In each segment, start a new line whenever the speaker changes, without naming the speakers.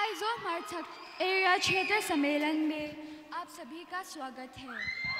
आइजो मर्थक एरिया क्षेत्र सम्मेलन में आप सभी का स्वागत है।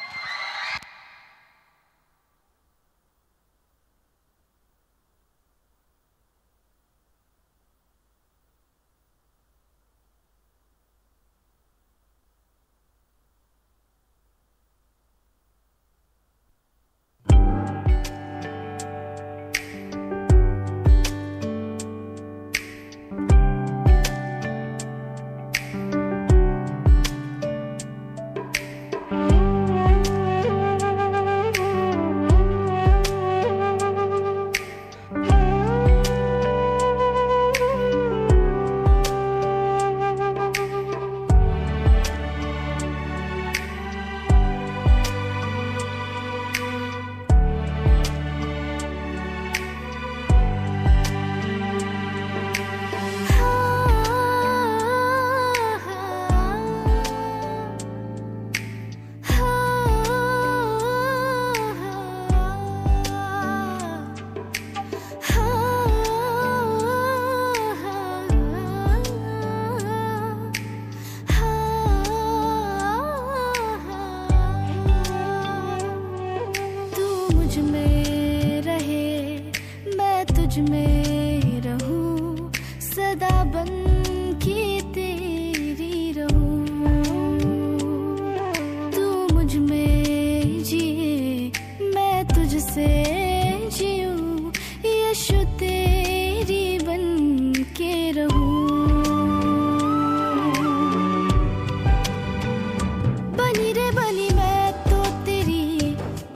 तुझ में रहूं सदा बन के तेरी रहूं, तू मुझ में जिए मैं तुझसे जीऊं, यीशु तेरी बन के रहूं। बनी रे बनी मैं तो तेरी,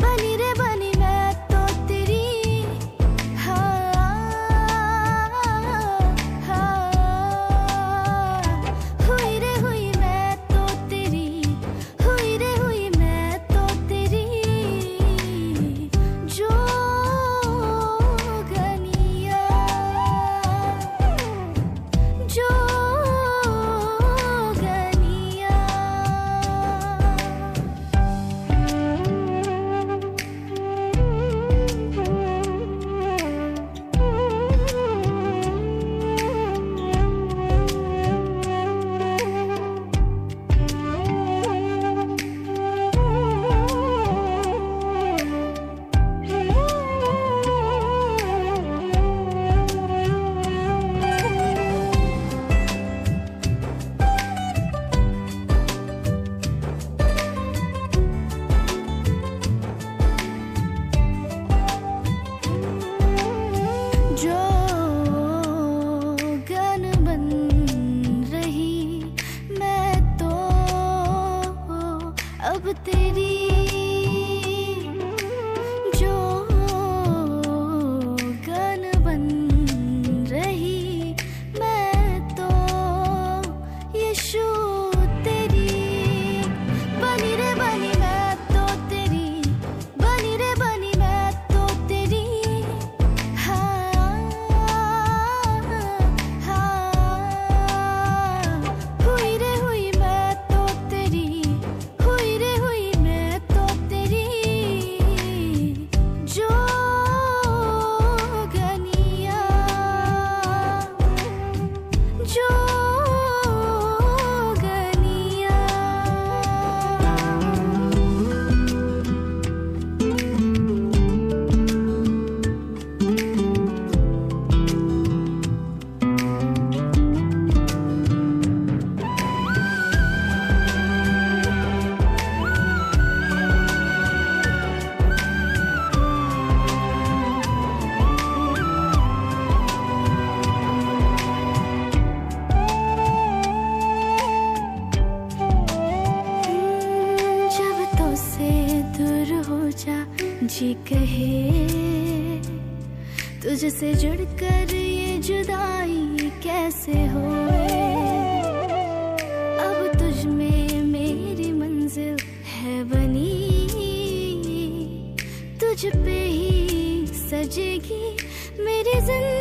बनी रे बनी मैं तो तेरी, हुई रे हुई मैं तो तेरी, हुई रे हुई मैं तो तेरी, जो गनिया जो गनिया। जो गन बन रही मैं तो अब तेरी, जो गन बन रही मैं तो यीशु तेरी, बनी रे बनी मैं तो तेरी, बनी रे बनी मैं तो तेरी, हुई रे हुई मैं तो तेरी, हुई रे हुई मैं तो तेरी, जो गनिया जो गनिया। जब तो से दूर हो जा जी कहे, तुझसे जुड़कर ये जुदाई कैसे होए, अब तुझ में मेरी मंजिल है बनी, तुझ पे ही सजेगी मेरी जिंदगी।